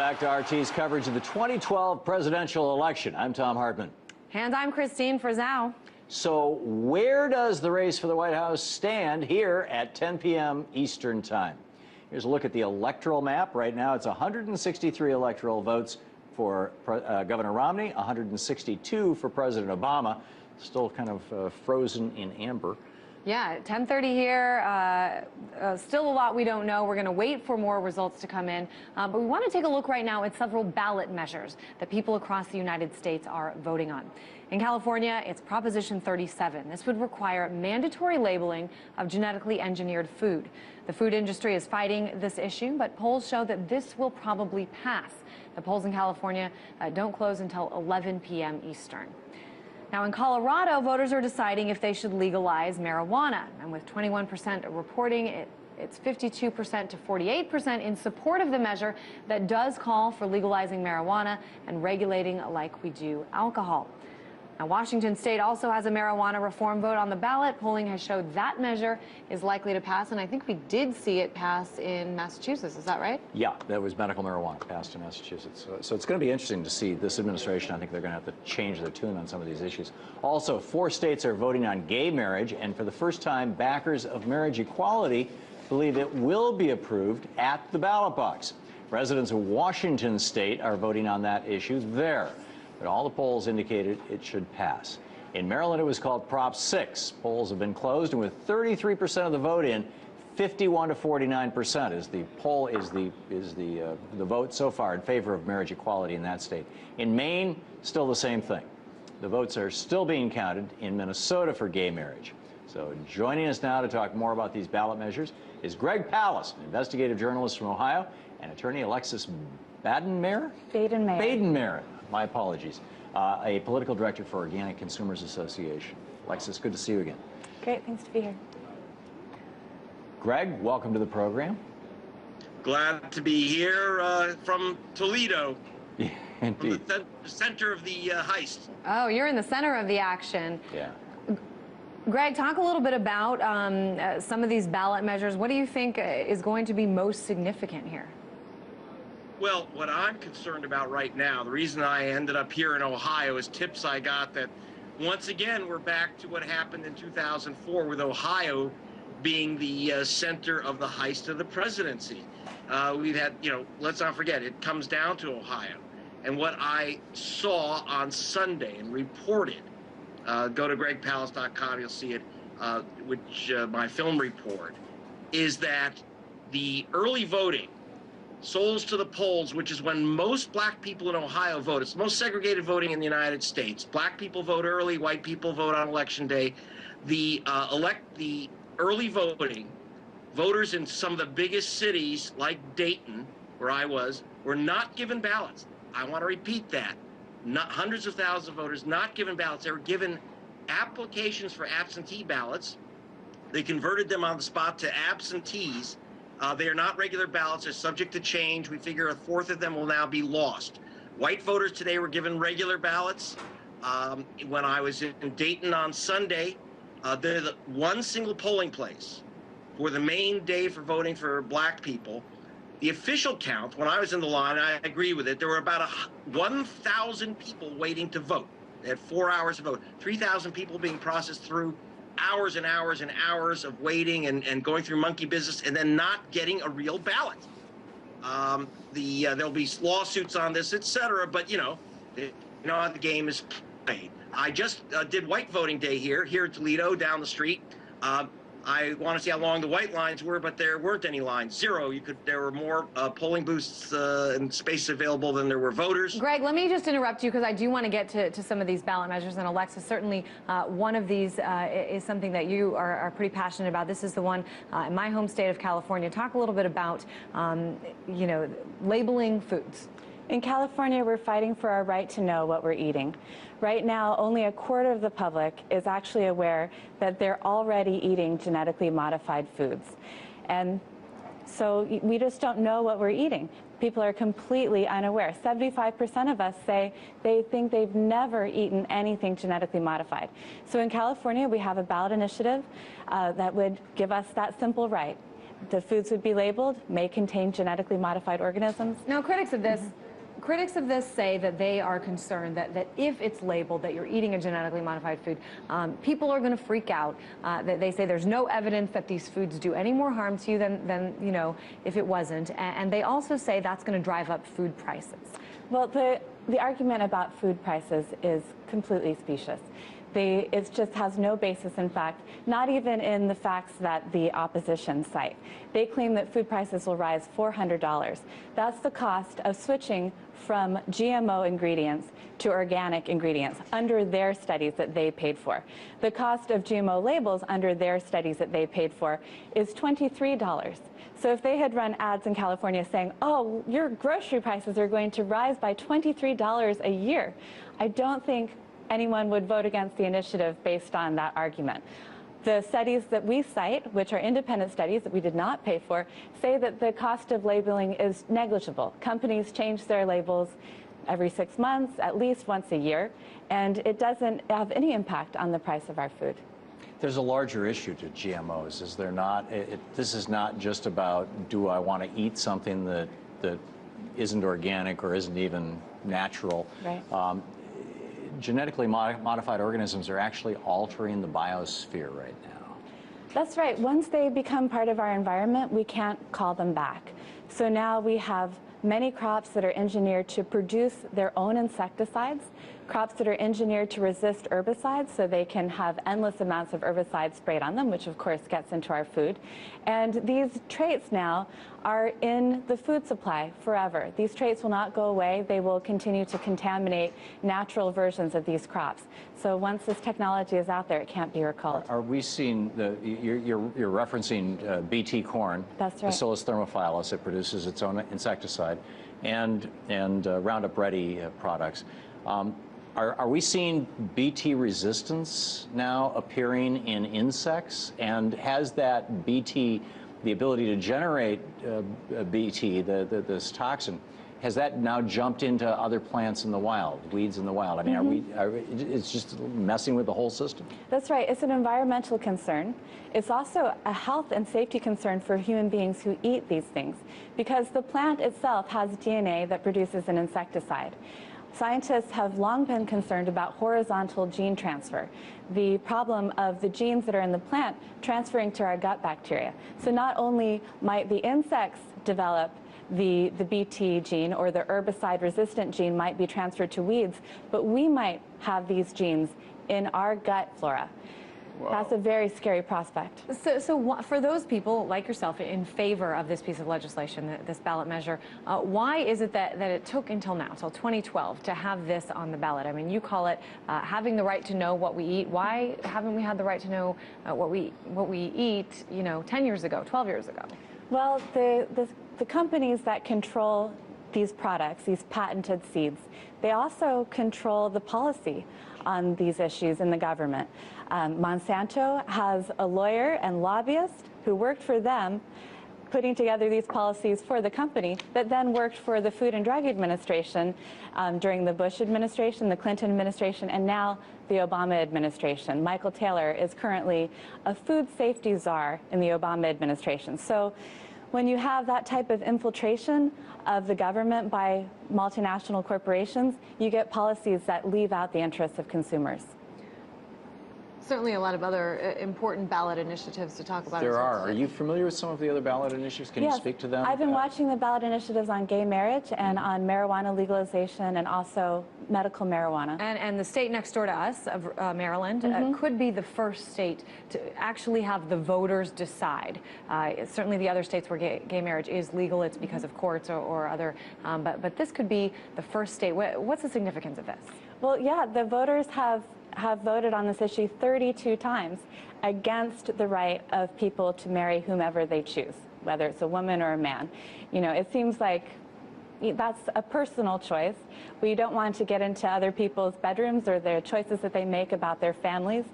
back to RT's coverage of the 2012 presidential election. I'm Tom Hartman. And I'm Christine Frizzau. So where does the race for the White House stand here at 10 p.m. Eastern Time? Here's a look at the electoral map. Right now it's 163 electoral votes for Governor Romney, 162 for President Obama. Still kind of frozen in amber. Yeah, 10:30 here. Still a lot we don't know. We're going to wait for more results to come in. But we want to take a look right now at several ballot measures that people across the United States are voting on. In California, it's Proposition 37. This would require mandatory labeling of genetically engineered food. The food industry is fighting this issue, but polls show that this will probably pass. The polls in California don't close until 11 p.m. Eastern. Now, in Colorado, voters are deciding if they should legalize marijuana. And with 21% reporting, it's 52% to 48% in support of the measure that does call for legalizing marijuana and regulating like we do alcohol. Now, Washington State also has a marijuana reform vote on the ballot. Polling has showed that measure is likely to pass, and I think we did see it pass in Massachusetts. Is that right? Yeah, that was medical marijuana passed in Massachusetts. So it's going to be interesting to see this administration. I think they're going to have to change their tune on some of these issues. Also, 4 states are voting on gay marriage, and for the first time, backers of marriage equality believe it will be approved at the ballot box. Residents of Washington State are voting on that issue there. But all the polls indicated it should pass. In Maryland, it was called Prop 6. Polls have been closed, and with 33% of the vote in, 51 to 49% is the vote so far in favor of marriage equality in that state. In Maine, still the same thing. The votes are still being counted in Minnesota for gay marriage. So joining us now to talk more about these ballot measures is Greg Palast, an investigative journalist from Ohio, and attorney Alexis Badenmayer? Badenmayer. My apologies. A political director for Organic Consumers Association. Alexis, good to see you again. Great, thanks to be here. Greg, welcome to the program. Glad to be here from Toledo. Yeah, indeed. From the center of the heist. Oh, you're in the center of the action. Yeah. Greg, talk a little bit about some of these ballot measures. What do you think is going to be most significant here? Well, what I'm concerned about right now, the reason I ended up here in Ohio is tips I got that once again we're back to what happened in 2004 with Ohio being the center of the heist of the presidency. We've had, let's not forget, it comes down to Ohio. And what I saw on Sunday and reported, go to gregpalast.com, you'll see it, which my film report, is that the early voting, souls to the polls, which is when most black people in Ohio vote. It's the most segregated voting in the United States. Black people vote early, white people vote on election day. The early voting, voters in some of the biggest cities like Dayton, where I was, were not given ballots. I want to repeat that. Not hundreds of thousands of voters not given ballots. They were given applications for absentee ballots. They converted them on the spot to absentees. They are not regular ballots. They're subject to change. We figure 1/4 of them will now be lost. White voters today were given regular ballots. When I was in Dayton on Sunday, they're the one single polling place for the main day for voting for black people. The official count, when I was in the line, I agree with it, there were about 1,000 people waiting to vote. They had 4 hours to vote. 3,000 people being processed through hours and hours and hours of waiting and going through monkey business and then not getting a real ballot. There'll be lawsuits on this, etc. But you know how the game is played. I just did white voting day here in Toledo, down the street. I want to see how long the white lines were, but there weren't any lines. Zero. There were more polling booths and space available than there were voters. Greg, let me just interrupt you because I do want to get to some of these ballot measures. And Alexis, certainly one of these is something that you are pretty passionate about. This is the one in my home state of California. Talk a little bit about, labeling foods. In California, we're fighting for our right to know what we're eating. Right now, only 1/4 of the public is actually aware that they're already eating genetically modified foods. And so we just don't know what we're eating. People are completely unaware. 75% of us say they think they've never eaten anything genetically modified. So in California, we have a ballot initiative that would give us that simple right. the foods would be labeled may contain genetically modified organisms. Now, critics of this say that they are concerned that if it's labeled that you're eating a genetically modified food, people are going to freak out. That they say there's no evidence that these foods do any more harm to you than you know, if it wasn't. And they also say that's going to drive up food prices. Well, the argument about food prices is completely specious. It just has no basis in fact, not even in the facts that the opposition cite. They claim that food prices will rise $400. That's the cost of switching from GMO ingredients to organic ingredients under their studies that they paid for. The cost of GMO labels under their studies that they paid for is $23. So if they had run ads in California saying, oh, your grocery prices are going to rise by $23 a year, I don't think anyone would vote against the initiative based on that argument. The studies that we cite, which are independent studies that we did not pay for, say that the cost of labeling is negligible. Companies change their labels every 6 months, at least once a year, and it doesn't have any impact on the price of our food. There's a larger issue to GMOs, is there not? This is not just about, do I want to eat something that isn't organic or isn't even natural? Right. Genetically modified organisms are actually altering the biosphere right now. That's right. Once they become part of our environment, we can't call them back. So now we have many crops that are engineered to produce their own insecticides, crops that are engineered to resist herbicides so they can have endless amounts of herbicides sprayed on them, which of course gets into our food. And these traits now are in the food supply forever. These traits will not go away. They will continue to contaminate natural versions of these crops. So once this technology is out there, it can't be recalled. Are we seeing, you're referencing BT corn, That's right. Bacillus thermophilus, it produces its own insecticide, and Roundup Ready products. Are we seeing BT resistance now appearing in insects? And has that BT, the ability to generate BT, this toxin, has that now jumped into other plants in the wild, weeds in the wild? I mean, it's just messing with the whole system? That's right. It's an environmental concern. It's also a health and safety concern for human beings who eat these things, because the plant itself has DNA that produces an insecticide. Scientists have long been concerned about horizontal gene transfer, the problem of the genes that are in the plant transferring to our gut bacteria. So not only might the insects develop the BT gene, or the herbicide-resistant gene might be transferred to weeds, but we might have these genes in our gut flora. Wow. That's a very scary prospect. So for those people like yourself in favor of this piece of legislation, this ballot measure, why is it that it took until now, till 2012, to have this on the ballot? I mean, you call it having the right to know what we eat. Why haven't we had the right to know what we eat, you know, 10 years ago, 12 years ago? Well, the companies that control these products, these patented seeds, they also control the policy on these issues in the government. Monsanto has a lawyer and lobbyist who worked for them, putting together these policies for the company, that then worked for the Food and Drug Administration during the Bush administration, the Clinton administration, and now the Obama administration. Michael Taylor is currently a food safety czar in the Obama administration. So when you have that type of infiltration of the government by multinational corporations, you get policies that leave out the interests of consumers. Certainly a lot of other important ballot initiatives to talk about. There are. Are you familiar with some of the other ballot initiatives? Can you speak to them? I've been watching the ballot initiatives on gay marriage and on marijuana legalization and also medical marijuana. And the state next door to us, of Maryland, could be the first state to actually have the voters decide. Certainly the other states where gay marriage is legal, it's because of courts or other, but this could be the first state. What's the significance of this? Well, yeah, the voters have voted on this issue 32 times against the right of people to marry whomever they choose, whether it's a woman or a man. You know, it seems like that's a personal choice. We don't want to get into other people's bedrooms or their choices that they make about their families.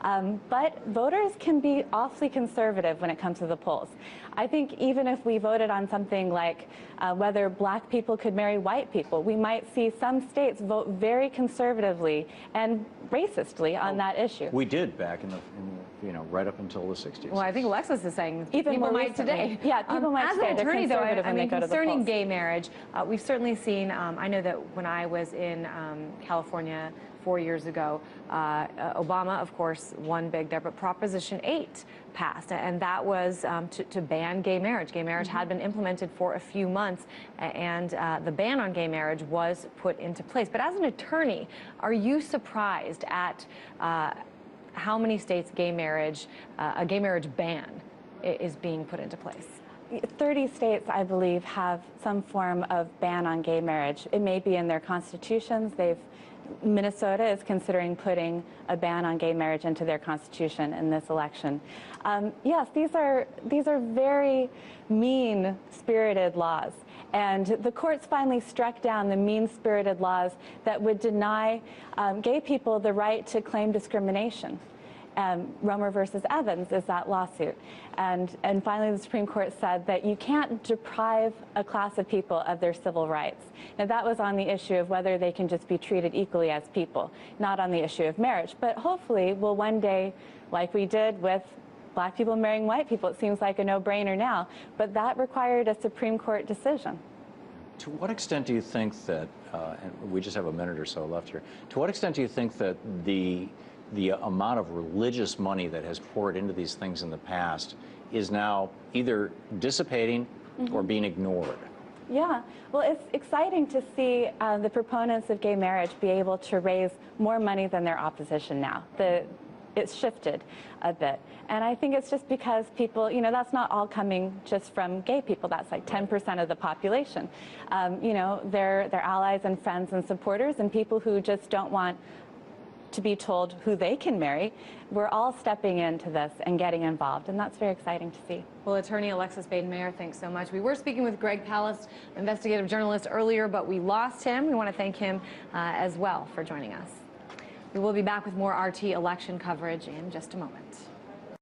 But voters can be awfully conservative when it comes to the polls. I think even if we voted on something like whether black people could marry white people, we might see some states vote very conservatively and racistly on that issue. We did back in the right up until the 60s. Well, I think Alexis is saying even people more might recently. today. Yeah, people might as today. an They're attorney, though, conservative when they go to the concerning polls. gay marriage, we've certainly seen. I know that when I was in California 4 years ago, Obama, of course, won big there, but Proposition 8 passed, and that was to ban gay marriage. Gay marriage had been implemented for a few months, and the ban on gay marriage was put into place. But as an attorney, are you surprised at how many states a gay marriage ban is being put into place? 30 states, I believe, have some form of ban on gay marriage. It may be in their constitutions. Minnesota is considering putting a ban on gay marriage into their constitution in this election. Yes, these are very mean-spirited laws. And the courts finally struck down the mean-spirited laws that would deny gay people the right to claim discrimination. Romer versus Evans is that lawsuit. And finally, the Supreme Court said that you can't deprive a class of people of their civil rights. Now, that was on the issue of whether they can just be treated equally as people, not on the issue of marriage. But hopefully, we'll one day, like we did with black people marrying white people, it seems like a no-brainer now, but that required a Supreme Court decision. To what extent do you think that, and we just have a minute or so left here, to what extent do you think that the amount of religious money that has poured into these things in the past is now either dissipating or being ignored? Yeah, well, it's exciting to see the proponents of gay marriage be able to raise more money than their opposition now. It's shifted a bit. And I think it's just because people, that's not all coming just from gay people. That's like 10% of the population. They're allies and friends and supporters and people who just don't want to be told who they can marry. We're all stepping into this and getting involved, and that's very exciting to see. Well, attorney Alexis Baden-Mayer, thanks so much. We were speaking with Greg Palast, investigative journalist, earlier, but we lost him. We want to thank him as well for joining us. We will be back with more RT election coverage in just a moment.